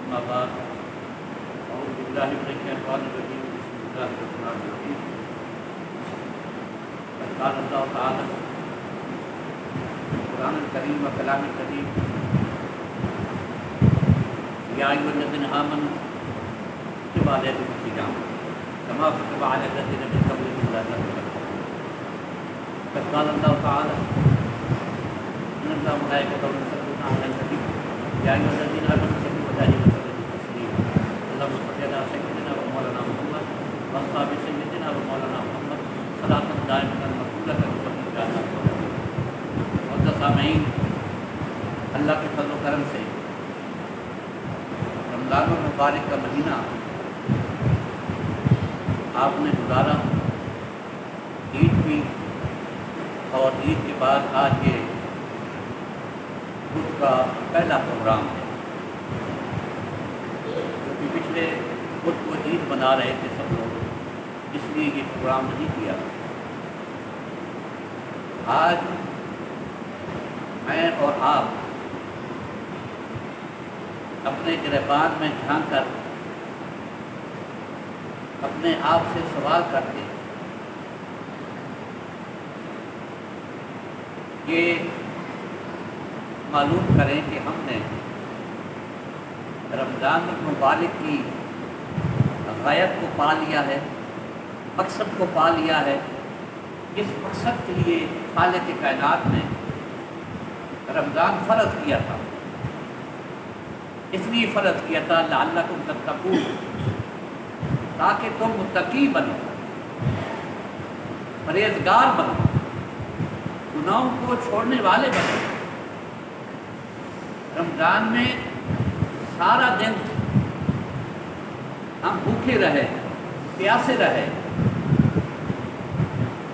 أما بعد أعوذ بالله من الشيطان الرجيم بسم الله الرحمن الرحيم قال الله تعالى القرآن الكريم وكلام الكريم يا أيها الذين آمنوا كتب عليكم الصيام كما كتب على الذين من قبلكم لعلكم تتقون وقد قال الله تعالى إن الله وملائكته يصلون على النبي يا أيها الذين آمنوا صلوا عليه وسلموا تسليما اللهم صل على سيدنا ومولانا محمد وأصحاب سيدنا ومولانا محمد صلاة دائمة مقبولة ومجازة اور سامعین، اللہ کے فضل و کرم سے رمضان المبارک کا مہینہ آپ نے گزارا، عید کی، اور عید کے بعد آج یہ خود کا پہلا پروگرام ہے، کیونکہ پچھلے خود کو عید بنا رہے تھے سب لوگ، اس لیے یہ پروگرام نہیں کیا۔ آج میں اور آپ اپنے گریبان میں جھانک کر اپنے آپ سے سوال کرتے یہ معلوم کریں کہ ہم نے رمضان المبارک کی غایت کو پا لیا ہے، مقصد کو پا لیا ہے۔ اس مقصد کے لیے خالق کائنات نے رمضان فرض کیا تھا، اس لیے فرض کیا تھا لعلکم تتقون، تاکہ تم متقی بنو، پرہیزگار بنو، گناہوں کو چھوڑنے والے بنو۔ رمضان میں سارا دن ہم بھوکے رہے، پیاسے رہے،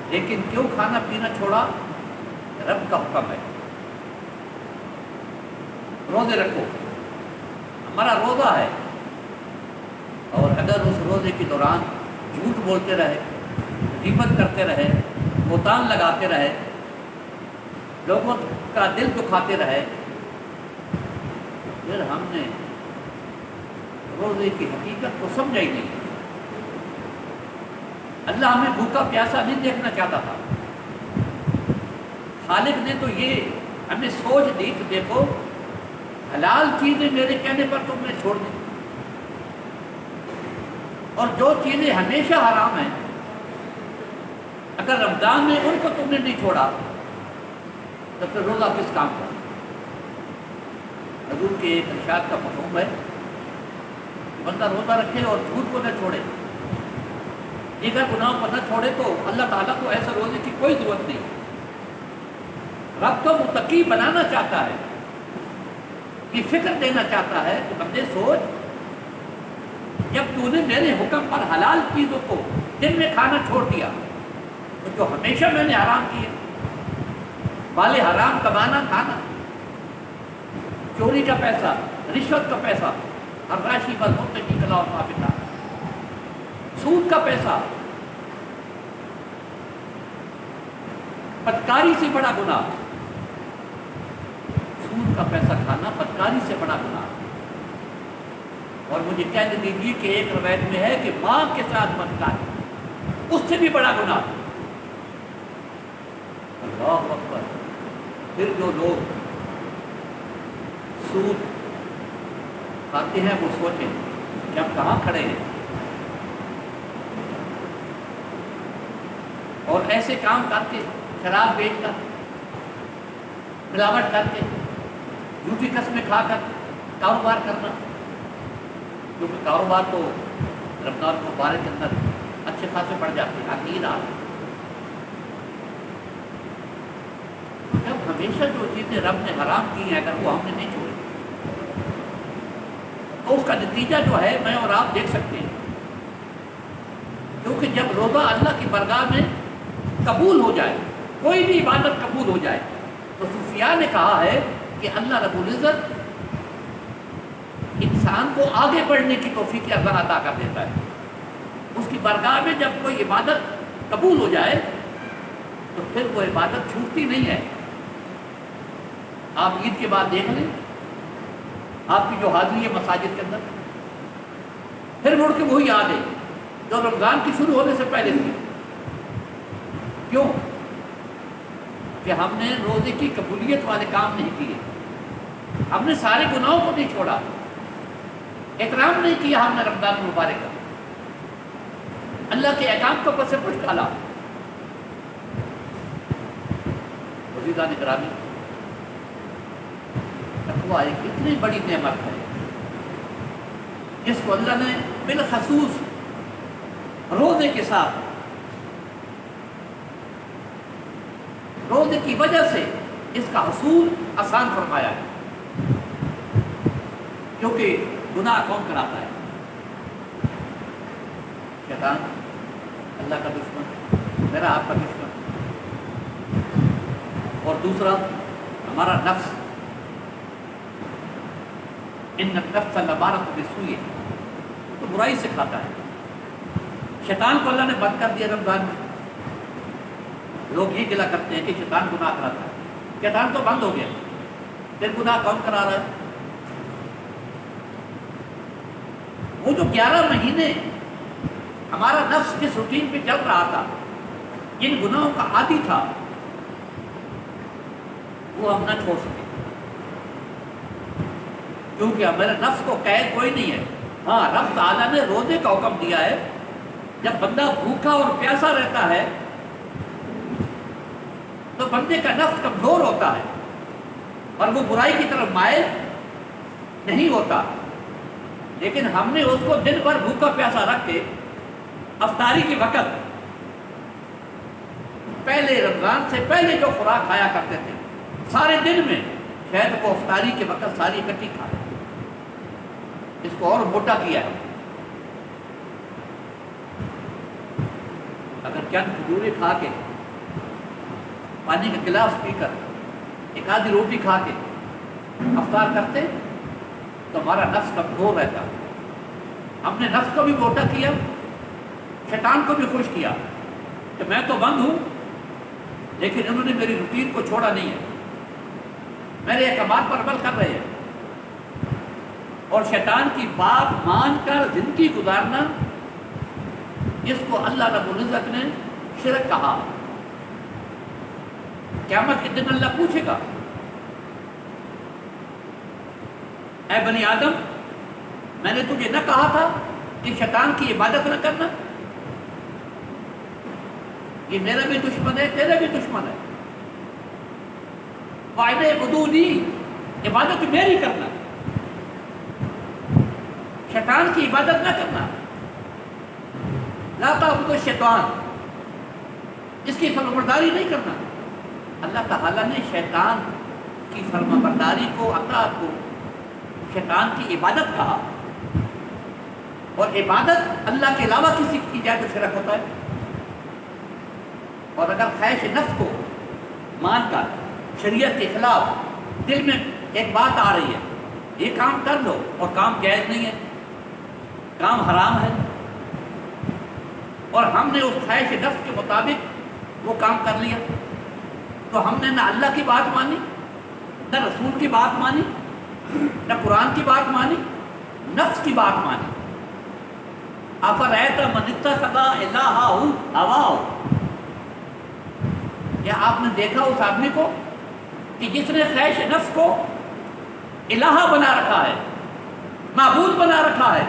لیکن کیوں کھانا پینا چھوڑا؟ رب کا حکم ہے، روزے رکھو، ہمارا روزہ ہے۔ اور اگر اس روزے کے دوران جھوٹ بولتے رہے، غیبت کرتے رہے، بہتان لگاتے رہے، لوگوں کا دل دکھاتے رہے، پھر ہم نے روزے کی حقیقت کو سمجھا ہی نہیں۔ اللہ ہمیں بھوکا پیاسا نہیں دیکھنا چاہتا تھا، خالق نے تو یہ ہمیں سوچ دی کہ دیکھو حلال چیزیں میرے کہنے پر تم نے چھوڑ دی، اور جو چیزیں ہمیشہ حرام ہیں اگر رمضان میں ان کو تم نے نہیں چھوڑا تو پھر روزہ کس کام کا؟ حضور کے ایک ارشاد کا مفہوم ہے کہ بندہ روزہ رکھے اور جھوٹ کو نہ چھوڑے، دیگر گناہوں کو نہ چھوڑے تو اللہ تعالیٰ کو ایسے روزے کی کوئی ضرورت نہیں۔ رب تو متقی بنانا چاہتا ہے، یہ فکر دینا چاہتا ہے کہ بندے سوچ، جب تو نے میرے حکم پر حلال چیزوں کو دن میں کھانا چھوڑ دیا تو جو ہمیشہ میں نے حرام کیے، بالے حرام کمانا کھانا، چوری کا پیسہ، رشوت کا پیسہ، الراشی والمرتشی کلاؤ ثابتہ، سود کا پیسہ، بدکاری سے بڑا گناہ، سود کا پیسہ کھانا بدکاری سے بڑا گناہ۔ اور مجھے کہنے دیجیے کہ ایک روایت میں ہے کہ ماں کے ساتھ بدکاری اس سے بھی بڑا گناہ۔ اللہ اکبر۔ پھر جو لوگ سود کھاتے ہیں وہ سوچیں کہ ہم کہاں کھڑے ہیں، اور ایسے کام کر کے، شراب بیچ کر، ملاوٹ کر کے، جھوٹی قسمیں کھا کر کاروبار کرنا، کیونکہ کاروبار تو رمضان مبارک کے اندر اچھے خاصے پڑ جاتے ہیں، عقید آ جب ہمیشہ جو چیزیں رب نے حرام کی ہیں اگر وہ ہم نے نہیں چھوڑی تو اس کا نتیجہ جو ہے میں اور آپ دیکھ سکتے ہیں، کیونکہ جب روزہ اللہ کی بارگاہ میں قبول ہو جائے، کوئی بھی عبادت قبول ہو جائے، تو صوفیاء نے کہا ہے کہ اللہ رب العزت انسان کو آگے بڑھنے کی توفیق عطا کر دیتا ہے۔ اس کی بارگاہ میں جب کوئی عبادت قبول ہو جائے تو پھر وہ عبادت چھوٹتی نہیں ہے۔ آپ عید کے بعد دیکھ لیں آپ کی جو حاضری ہے مساجد کے اندر پھر مڑ کے وہی یاد ہے جو رمضان کی شروع ہونے سے پہلے تھی. کیوں؟ کہ ہم نے روزے کی قبولیت والے کام نہیں کیے, ہم نے سارے گناہوں کو نہیں چھوڑا, احترام نہیں کیا ہم نے رمضان مبارک کا, اللہ کے احکام کو پس سے کچھ ڈالا. عزیزان گرامی, تقویٰ ایک اتنی بڑی نعمت ہے جس کو اللہ نے بالخصوص روزے کے ساتھ, روزے کی وجہ سے اس کا حصول آسان فرمایا ہے, کیونکہ گناہ کون کراتا ہے؟ شیطان, اللہ کا دشمن, میرا آپ کا دشمن, اور دوسرا ہمارا نفس. ان النفس لامارۃ بالسوء, تو برائی سے کھاتا ہے. شیطان کو اللہ نے بند کر دیا رمضان میں. لوگ یہ گلا کرتے ہیں کہ شیطان گناہ کراتا ہے, شیطان تو بند ہو گیا, پھر گناہ کون کرا رہا ہے؟ وہ جو 11 مہینے ہمارا نفس جس روٹین پہ چل رہا تھا, جن گناہوں کا عادی تھا, وہ ہم نہ چھوڑ سکے, کیونکہ ہمارے نفس کو قید کوئی نہیں ہے. ہاں, رب تعالیٰ نے روزے کا حکم دیا ہے. جب بندہ بھوکا اور پیاسا رہتا ہے تو بندے کا نفس کمزور ہوتا ہے اور وہ برائی کی طرف مائل نہیں ہوتا. لیکن ہم نے اس کو دن بھر بھوکا پیاسا رکھ کے افطاری کے وقت پہلے رمضان سے پہلے جو خوراک کھایا کرتے تھے سارے دن میں, شاید وہ افطاری کے وقت ساری اکٹھی کھا لیں. اس کو اور موٹا کیا ہے. اگر چند کھجورے کھا کے, پانی کا گلاس پی کر, ایک آدھی روٹی کھا کے افطار کرتے تو ہمارا نفس کمزور رہتا. ہم نے نفس کو بھی موٹا کیا, شیطان کو بھی خوش کیا کہ میں تو بند ہوں, لیکن انہوں نے میری روٹین کو چھوڑا نہیں ہے, میرے احکامات پر عمل کر رہے ہیں. اور شیطان کی بات مان کر زندگی گزارنا, اس کو اللہ رب العزت نے شرک کہا. قیامت کے دن اللہ پوچھے گا, اے بنی آدم, میں نے تجھے نہ کہا تھا کہ شیطان کی عبادت نہ کرنا؟ یہ میرا بھی دشمن ہے, تیرا بھی دشمن ہے. وعدے بدونی, عبادت میری کرنا, شیطان کی عبادت نہ کرنا. لا تعبدوا الشیطان, اس کی فرمانبرداری نہیں کرنا. اللہ تعالیٰ نے شیطان کی فرمانبرداری کو, اطاعت کو شیطان کی عبادت کہا, اور عبادت اللہ کے علاوہ کسی کی جائے تو شرک ہوتا ہے. اور اگر خواہش نفس کو مان کر شریعت کے خلاف دل میں ایک بات آ رہی ہے, یہ کام کر لو, اور کام جائز نہیں ہے, کام حرام ہے, اور ہم نے اس خواہش نفس کے مطابق وہ کام کر لیا, تو ہم نے نہ اللہ کی بات مانی, نہ رسول کی بات مانی, نہ قرآن کی بات مانی, نفس کی بات مانی. افرأیت من اتخذ الہہ ہواہ, یا آپ نے دیکھا اس آدمی کو کہ جس نے خواہش نفس کو الہہ بنا رکھا ہے, معبود بنا رکھا ہے,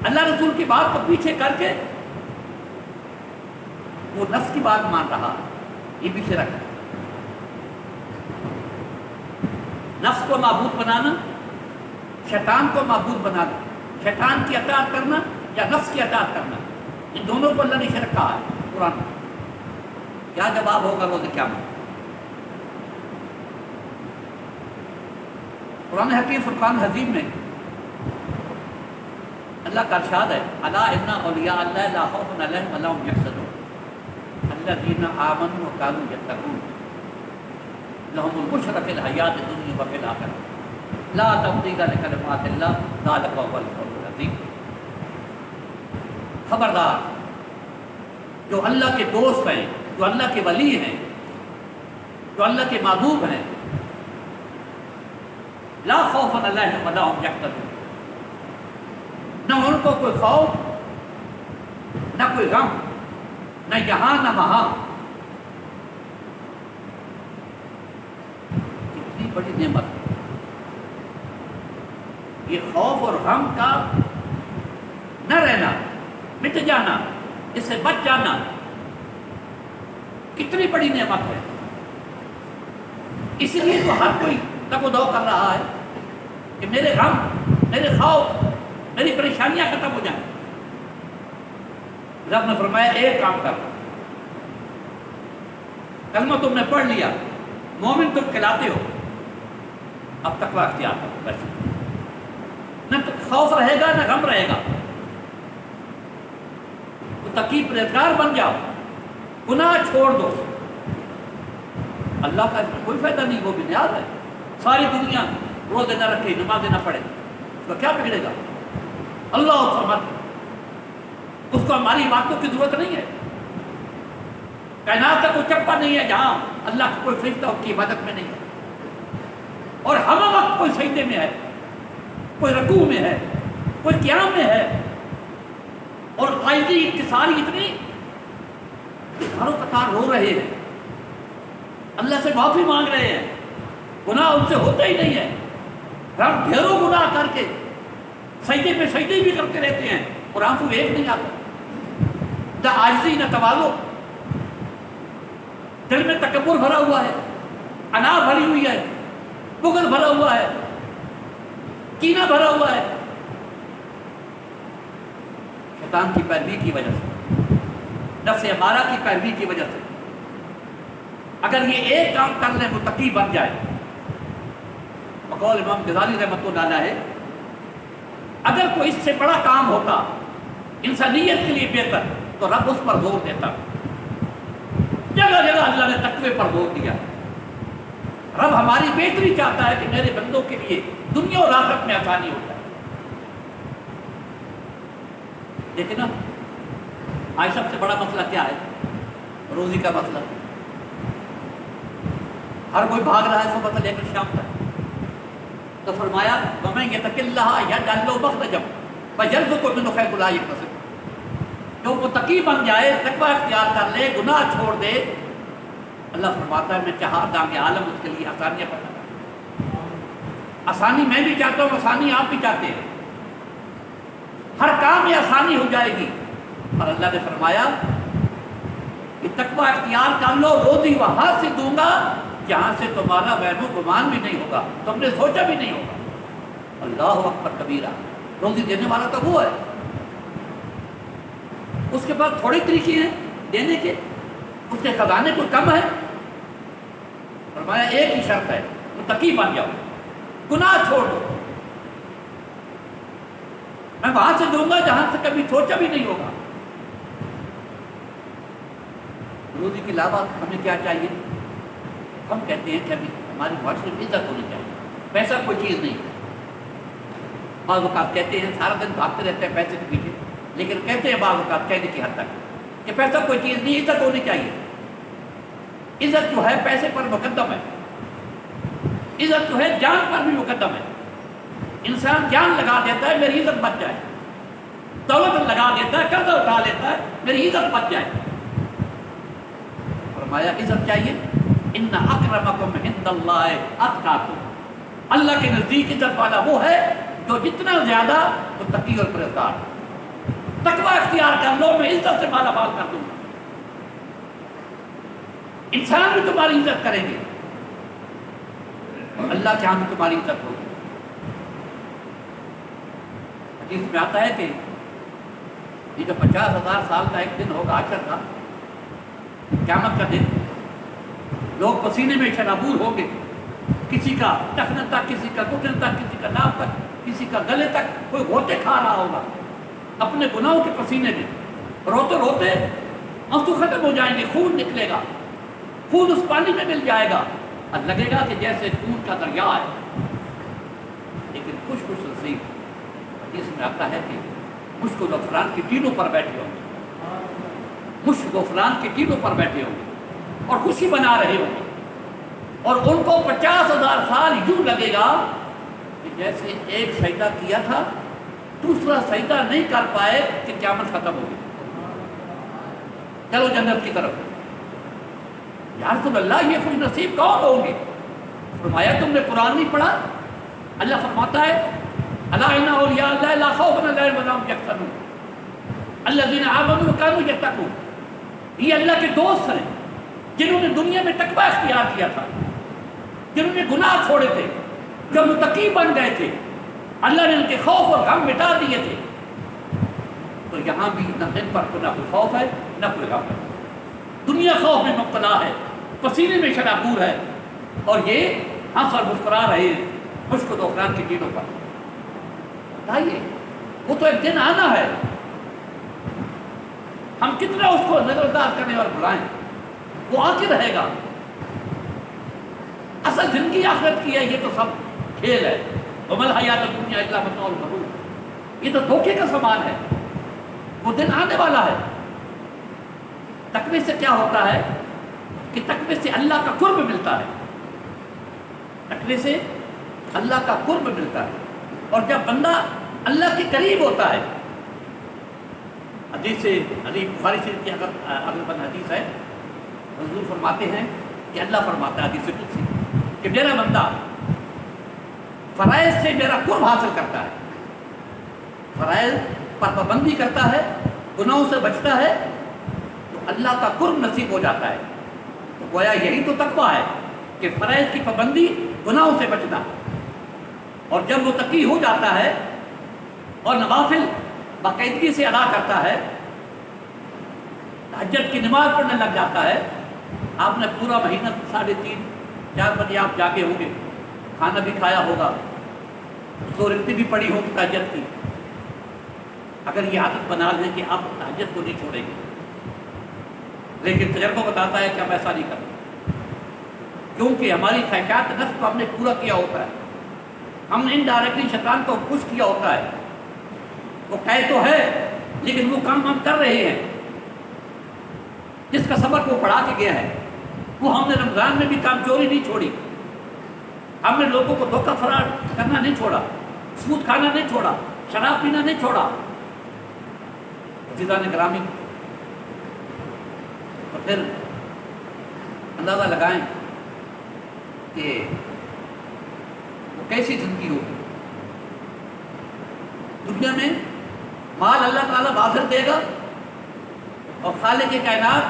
اللہ رسول کی بات کو پیچھے کر کے وہ نفس کی بات مان رہا, یہ بھی شرک ہے. نفس کو معبود بنانا, شیطان کو معبود بنانا, شیطان کی اطاعت کرنا یا نفس کی اطاعت کرنا, ان دونوں کو اللہ نے شرک کہا ہے قرآن میں. کیا جواب ہوگا روز قیامت؟ قرآن حکیم فرقان حکیم میں اللہ کا ارشاد ہے, الا ان اولیاء اللہ لا خوف علیہم ولا هم یحزنون الذین آمنوا وکانوا یتقون لهم البشری فی الحیاۃ الدنیا وفی الآخرۃ لا تبدیل لکلمات اللہ ذلک هو الفوز العظیم. خبردار, جو اللہ کے دوست ہیں, جو اللہ کے ولی ہیں, جو اللہ کے محبوب ہیں, لا خوف علیہم ولا هم یحزنون، نہ ان کو کوئی خوف، نہ کوئی غم، نہ یہاں نہ وہاں۔ کتنی بڑی نعمت، یہ خوف اور غم کا نہ رہنا، مٹ جانا، اس سے بچ جانا، کتنی بڑی نعمت ہے۔ اسی لیے تو ہر کوئی تگ و دو کر رہا ہے کہ میرے غم، میرے خوف، میری پریشانیاں ختم ہو جائیں۔ رب نے فرمایا ایک کام کر، کلمہ تم نے پڑھ لیا، مومن تم کہلاتے ہو، اب تقویٰ اختیار کرو، بس نہ خوف رہے گا نہ غم رہے گا، تو تقی پرہیزگار بن جاؤ، گناہ چھوڑ دو۔ اللہ کا اس میں کوئی فائدہ نہیں، وہ بنیاد ہے۔ ساری دنیا روزے نہ رکھے، نمازیں نہ پڑھے، اس کا کیا بگڑے گا؟ اللہ صمد، اس کو ہماری عبادتوں کی ضرورت نہیں ہے۔ کائنات کا کوئی چپا نہیں ہے جہاں اللہ کا کوئی فرشتہ اس کی عبادت میں نہیں ہے، اور ہم وقت کوئی سجدے میں ہے، کوئی رکوع میں ہے، کوئی قیام میں ہے، اور عاجزی انکساری اتنی کہ ہاروں قطار رو رہے ہیں، اللہ سے معافی مانگ رہے ہیں، گناہ ان سے ہوتا ہی نہیں ہے، ہم ڈھیروں گناہ کر کے سجدے پہ سجدے بھی کرتے رہتے ہیں اور آنسو ایک نہیں آتا، نہ عاجزی نہ تواضع، دل میں تکبر بھرا ہوا ہے، انا بھری ہوئی ہے، بغض بھرا ہوا ہے، کینہ بھرا ہوا ہے، شیطان کی پیروی کی وجہ سے، نفس امارہ کی پیروی کی وجہ سے۔ اگر یہ ایک کام کر لیں متقی بن جائے، بقول امام غزالی رحمۃ اللہ علیہ ہے، اگر کوئی اس سے بڑا کام ہوتا انسانیت کے لیے بہتر تو رب اس پر زور دیتا۔ جگہ جگہ اللہ نے تقوی پر زور دیا۔ رب ہماری بہتری چاہتا ہے کہ میرے بندوں کے لیے دنیا اور آخرت میں آسانی ہو جائے۔ لیکن نا آج سب سے بڑا مسئلہ کیا ہے؟ روزی کا مسئلہ۔ ہر کوئی بھاگ رہا ہے صبح سے لے کر شام تک، تو فرمایا وَمَن يَتَقِ اللَّهَ يَجْعَل لَهُ مَخْرَجًا وَيَرْزُقْهُ مِنْ حَيْثُ لَا يَحْتَسِبُ۔ جو متقی بن جائے، تقویٰ اختیار کر لے، گناہ چھوڑ دے، اللہ فرماتا ہے میں چہار دام عالم اس کے لیے آسانیاں پیدا کرتا ہوں۔ آسانی میں بھی چاہتا ہوں، آسانی آپ بھی چاہتے ہیں، ہر کام میں آسانی ہو جائے گی۔ اور اللہ نے فرمایا کہ تقویٰ اختیار کر لو، روزی وہاں سے دوں گا جہاں سے تمہارا وہم و گمان بھی نہیں ہوگا، تم نے سوچا بھی نہیں ہوگا۔ اللہ اکبر کبیرہ، روزی دینے والا تو وہ ہے، اس کے پاس تھوڑے طریقے ہیں دینے کے، اس کے خزانے کوئی کم ہے۔ فرمایا ایک ہی شرط ہے، متقی بن جاؤ، گناہ چھوڑ دو، میں وہاں سے دوں گا جہاں سے کبھی سوچا بھی نہیں ہوگا۔ روزی کے علاوہ ہمیں کیا چاہیے؟ ہم کہتے ہیں کہ ابھی ہماری معاشرے میں عزت ہونی چاہیے، پیسہ کوئی چیز نہیں ہے۔ بعض اوقات کہتے ہیں سارا دن بھاگتے رہتے ہیں پیسے کے پیچھے، لیکن کہتے ہیں بعض اوقات کہنے کی حد تک کہ پیسہ کوئی چیز نہیں، عزت ہونی چاہیے۔ عزت جو ہے پیسے پر مقدم ہے، عزت جو ہے جان پر بھی مقدم ہے۔ انسان جان لگا دیتا ہے میری عزت بچ جائے، دولت لگا دیتا ہے، قرضہ اٹھا لیتا ہے میری عزت بچ جائے۔ فرمایا عزت چاہیے، ان اکرمکم عند اللہ اتقاکم، اللہ کے نزدیک عزت والا وہ ہے جو جتنا زیادہ متقی اور پرہیزگار۔ تقویٰ اختیار کر لو، میں عزت سے مالا مال کر دوں گا، انسان بھی تمہاری عزت کریں گے اور اللہ کے ہاں بھی تمہاری عزت ہوگی۔ حدیث میں آتا ہے کہ یہ جو 50,000 سال کا ایک دن ہوگا عشر کا، قیامت کا دن، لوگ پسینے میں شرابور ہوں گے، کسی کا ٹخنے تک، کسی کا گھٹنے تک، کسی کا ناف تک، کسی کا گلے تک، کوئی غوطے کھا رہا ہوگا اپنے گناہوں کے پسینے میں، روتے روتے آنسو ختم ہو جائیں گے، خون نکلے گا، خون اس پانی میں مل جائے گا اور لگے گا کہ جیسے خون کا دریا ہے۔ لیکن خوش خوش نصیب حدیث میں آتا ہے کہ مشک و زعفران کی ٹینوں پر بیٹھے ہوں گے، مشک و زعفران کی ٹینوں پر بیٹھے ہوں گے اور خوشی بنا رہے ہوں گے، اور ان کو 50,000 سال یوں لگے گا جیسے ایک سجدہ کیا تھا دوسرا سجدہ نہیں کر پائے کہ قیامت ختم ہو گئی، چلو جنت کی طرف۔ یا رسول اللہ یہ خوش نصیب کون ہوں گے؟ فرمایا تم نے قرآن نہیں پڑھا؟ اللہ فرماتا ہے الا ان اولیاء اللہ لا خوف علیہم ولا هم یحزنون الذین آمنوا وکانوا یتقون۔ یہ اللہ کے دوست ہیں جنہوں نے دنیا میں تقوی اختیار کیا تھا، جنہوں نے گناہ چھوڑے تھے، جو متقی بن گئے تھے، اللہ نے ان کے خوف اور غم مٹا دیے تھے۔ تو یہاں بھی نہ ان پر نہ کوئی خوف ہے نہ کوئی غم ہے، دنیا خوف میں مبتلا ہے، پسینے میں شرابور ہے، اور یہ ہنس اور مسکرا رہے ہیں مشک و دخان کی چیزوں پر۔ بتائیے وہ تو ایک دن آنا ہے، ہم کتنا اس کو نظر انداز کرنے اور بلائیں، وہ آ کے رہے گا۔ اصل زندگی آخرت کی ہے، یہ تو سب کھیل ہے۔ وَمَا الْحَيَاةُ الدُّنْيَا إِلَّا مَتَاعُ الْغُرُورِ، یہ تو دھوکے کا سامان ہے، وہ دن آنے والا ہے۔ تقوی سے کیا ہوتا ہے کہ تقوی سے اللہ کا قرب ملتا ہے، تقوی سے اللہ کا قرب ملتا ہے، اور جب بندہ اللہ کے قریب ہوتا ہے، حدیث بخاری شریف کی اگر بند حدیث ہے، حضور فرماتے ہیں کہ اللہ فرماتا ہے حدیث قدسی کہ میرا بندہ فرائض سے میرا قرب حاصل کرتا ہے، فرائض پر پابندی کرتا ہے، گناہوں سے بچتا ہے، تو اللہ کا قرب نصیب ہو جاتا ہے۔ تو گویا یہی تو تقویٰ ہے کہ فرائض کی پابندی، گناہوں سے بچنا، اور جب وہ تقی ہو جاتا ہے اور نوافل باقاعدگی سے ادا کرتا ہے، تہجد کی نماز پڑھنے لگ جاتا ہے۔ آپ نے پورا مہینہ 3:30-4 بجے آپ جاگے ہوں گے، کھانا بھی کھایا ہوگا، ضرورتیں بھی پڑی ہوگی تہجد کی۔ اگر یہ عادت بنا لیں کہ آپ تہجد کو نہیں چھوڑیں گے، لیکن تجربہ بتاتا ہے کہ ہم ایسا نہیں کرتے، کیونکہ ہماری خواہشات نفس کو ہم نے پورا کیا ہوتا ہے، ہم نے انڈائریکٹلی شیطان کو خوش کیا ہوتا ہے۔ وہ کہہ تو ہے لیکن وہ کام ہم کر رہے ہیں جس کا سبق وہ پڑھا کے گیا ہے۔ وہ ہم نے رمضان میں بھی کام چوری نہیں چھوڑی، ہم نے لوگوں کو دھوکہ فراڈ کرنا نہیں چھوڑا، سود کھانا نہیں چھوڑا، شراب پینا نہیں چھوڑا۔ عزیزان گرامی، اور پھر اندازہ لگائیں کہ وہ کیسی زندگی ہوگی۔ دنیا میں مال اللہ تعالیٰ وافر دے گا، اور خالق کائنات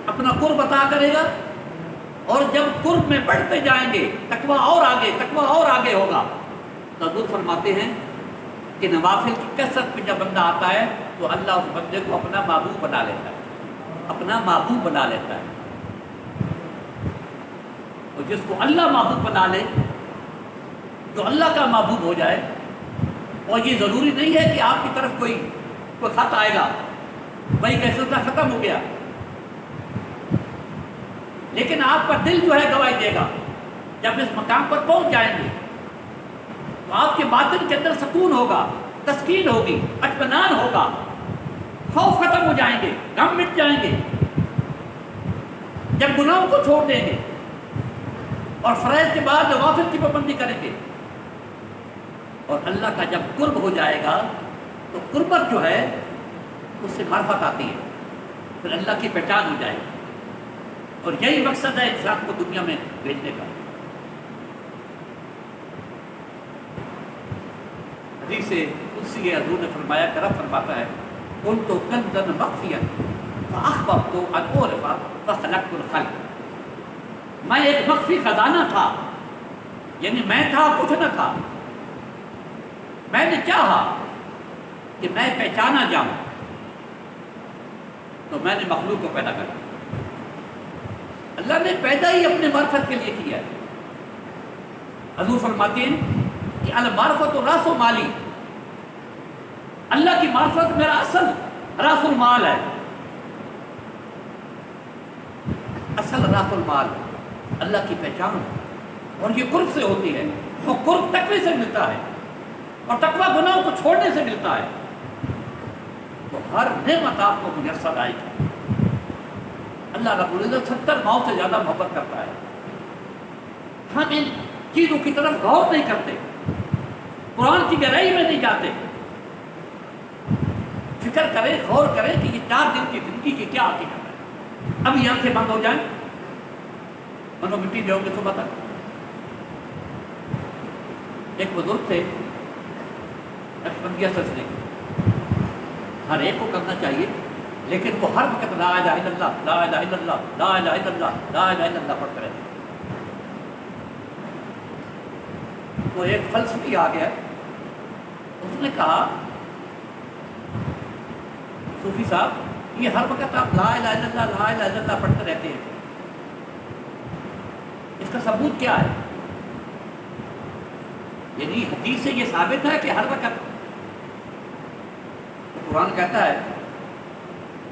اپنا قرب عطا کرے گا، اور جب قرب میں بڑھتے جائیں گے، تقویٰ اور آگے ہوگا، تو حضور فرماتے ہیں کہ نوافل کی کثرت پہ جب بندہ آتا ہے تو اللہ اس بندے کو اپنا محبوب بنا لیتا ہے، اپنا محبوب بنا لیتا ہے۔ اور جس کو اللہ محبوب بنا لے، جو اللہ کا محبوب ہو جائے، اور یہ ضروری نہیں ہے کہ آپ کی طرف کوئی خط آئے گا بھائی کہ سلسلہ ختم ہو گیا، لیکن آپ کا دل جو ہے گواہی دے گا۔ جب اس مقام پر پہنچ جائیں گے تو آپ کے باطن کے اندر سکون ہوگا، تسکین ہوگی، اطمینان ہوگا، خوف ختم ہو جائیں گے، غم مٹ جائیں گے۔ جب گناہوں کو چھوڑ دیں گے اور فرائض کے بعد نوافل کی پابندی کریں گے، اور اللہ کا جب قرب ہو جائے گا تو قربت جو ہے اس سے معرفت آتی ہے، پھر اللہ کی پہچان ہو جائے گی۔ اور یہی مقصد ہے انسان کو دنیا میں بھیجنے کا۔ حدیث قدسی حضور نے فرمایا کہ رب فرماتا ہے كنت كنزا مخفيا فأحببت أن أعرف فخلقت الخلق۔ میں ایک مخفی خزانہ تھا، یعنی میں تھا کچھ نہ تھا، میں نے چاہا کہ میں پہچانا جاؤں، تو میں نے مخلوق کو پیدا کرا۔ اللہ نے پیدا ہی اپنے معرفت کے لیے کیا ہے۔ حضور فرماتے ہیں کہ المعرفت راس مالی، اللہ کی معرفت میرا اصل راس المال ہے، اصل راس المال اللہ کی پہچان، اور یہ قرب سے ہوتی ہے۔ وہ قرب تقوی سے ملتا ہے، اور تقویٰ گناہوں کو چھوڑنے سے ملتا ہے، تو ہر نعمت آپ کو میسر آئے گی۔ اللہ رب العزت 70 ماؤں سے زیادہ محبت کرتا ہے۔ ہم ان چیزوں کی طرف غور نہیں کرتے، قرآن کی گہرائی میں نہیں جاتے۔ فکر کریں، غور کریں کہ یہ 4 دن کی زندگی کی کیا حقیقت ہے۔ اب یہ آنکھیں بند ہو جائیں، منو مٹی جاؤ گے صبح تک۔ ایک بزرگ تھے نقشبندیہ سلسلے کے، ہر ایک کو کرنا چاہیے، لیکن وہ ہر وقت لا الہ الا اللہ، لا الہ الا اللہ، لا الہ الا اللہ، لا الہ الا اللہ پڑھتے رہتے۔ تو ایک فلسفی آ گیا، اس نے کہا صوفی صاحب یہ ہر وقت آپ لا الہ الا اللہ، لا الہ الا اللہ پڑھتے رہتے ہیں، اس کا ثبوت کیا ہے؟ یعنی حدیث سے یہ ثابت ہے کہ ہر وقت قرآن کہتا ہے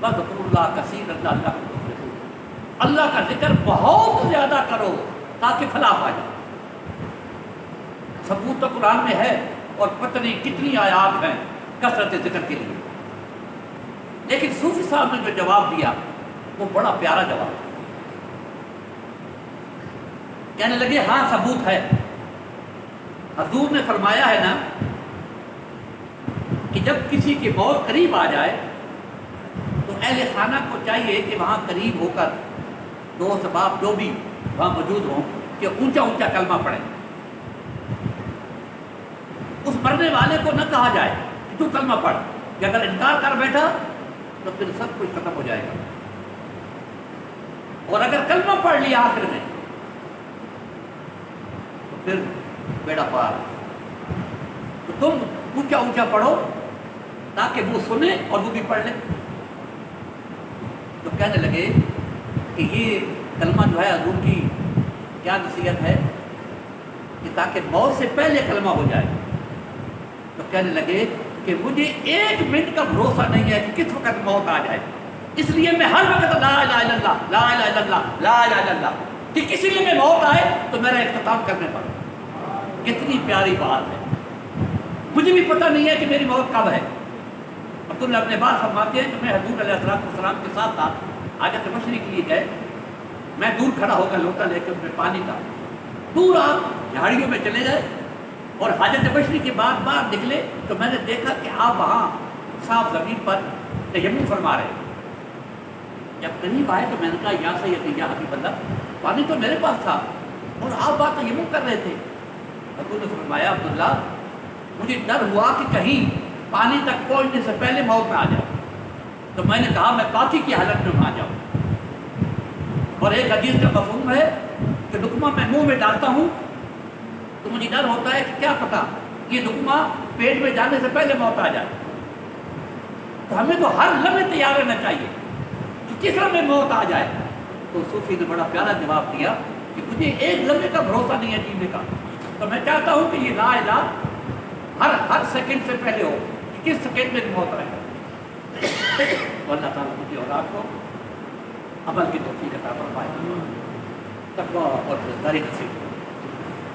وَاذْكُرُوا اللَّهَ كَثِيرًا لَعَلَّكُمْ تُفْلِحُونَ، اللہ کا ذکر بہت زیادہ کرو تاکہ فلاح پا جائے۔ ثبوت تو قرآن میں ہے، اور پتہ نہیں کتنی آیات ہیں کثرت ذکر کے لیے۔ لیکن صوفی صاحب نے جو جواب دیا وہ بڑا پیارا جواب، کہنے لگے ہاں ثبوت ہے، حضور نے فرمایا ہے نا کہ جب کسی کی موت قریب آ جائے تو اہل خانہ کو چاہیے کہ وہاں قریب ہو کر دوست باپ جو بھی وہاں موجود ہوں کہ اونچا اونچا کلمہ پڑھیں۔ اس مرنے والے کو نہ کہا جائے کہ تو کلمہ پڑھ، کہ اگر انکار کر بیٹھا تو پھر سب کچھ ختم ہو جائے گا، اور اگر کلمہ پڑھ لیا آخر میں تو پھر بیڑا پار۔ تو تم اونچا اونچا پڑھو تاکہ وہ سنے اور وہ بھی پڑھ لیں۔ تو کہنے لگے کہ یہ کلمہ جو ہے حضور کی کیا نصیحت ہے کہ تاکہ موت سے پہلے کلمہ ہو جائے۔ تو کہنے لگے کہ مجھے 1 منٹ کا بھروسہ نہیں ہے کہ کس وقت موت آ جائے، اس لیے میں ہر وقت لا الہ الا اللہ، لا الہ الا اللہ، لا الہ الا اللہ، کہ کسی لیے میں موت آئے تو میرا اختتام کرنے پڑے۔ کتنی پیاری بات ہے، مجھے بھی پتہ نہیں ہے کہ میری موت کب ہے۔ عبداللہ ابن عباس فرماتے ہیں کہ میں حضور علیہ السلام کے ساتھ تھا، حاجت مشری کے لیے گئے، میں دور کھڑا ہو کر لوٹا لے کے اس میں پانی تھا، دور آپ جھاڑیوں میں چلے گئے اور حاجت مشری کے بعد باہر نکلے تو میں نے دیکھا کہ آپ وہاں صاف زمین پر تیمم فرما رہے ہیں۔ جب قریب آئے تو میں نے کہا یا سیدی یا حبیب اللہ، پانی تو میرے پاس تھا اور آپ بات تیمم کر رہے تھے۔ حضور نے فرمایا عبداللہ مجھے ڈر ہوا کہ کہیں پانی تک پہنچنے سے پہلے موت میں آ جائے، تو میں نے کہا میں پاکی کی حالت میں وہاں جاؤں۔ اور ایک حدیث کا مفہوم ہے کہ لقمہ میں منہ میں ڈالتا ہوں تو مجھے ڈر ہوتا ہے کہ کیا پتہ یہ لقمہ پیٹ میں جانے سے پہلے موت آ جائے۔ تو ہمیں تو ہر لمحے تیار رہنا چاہیے کہ کس لمحے موت آ جائے۔ تو صوفی نے بڑا پیارا جواب دیا کہ مجھے 1 لمحے کا بھروسہ نہیں ہے جینے کا، تو میں چاہتا ہوں کہ یہ لا الہ ہر سیکنڈ سے پہلے ہو کہ کس سیکنڈ میں موت آئے۔ تو اللہ تعالیٰ مجھے اور آپ کو عمل کی توفیق عطا فرمائے، تقویٰ اور پرہیزگاری نصیب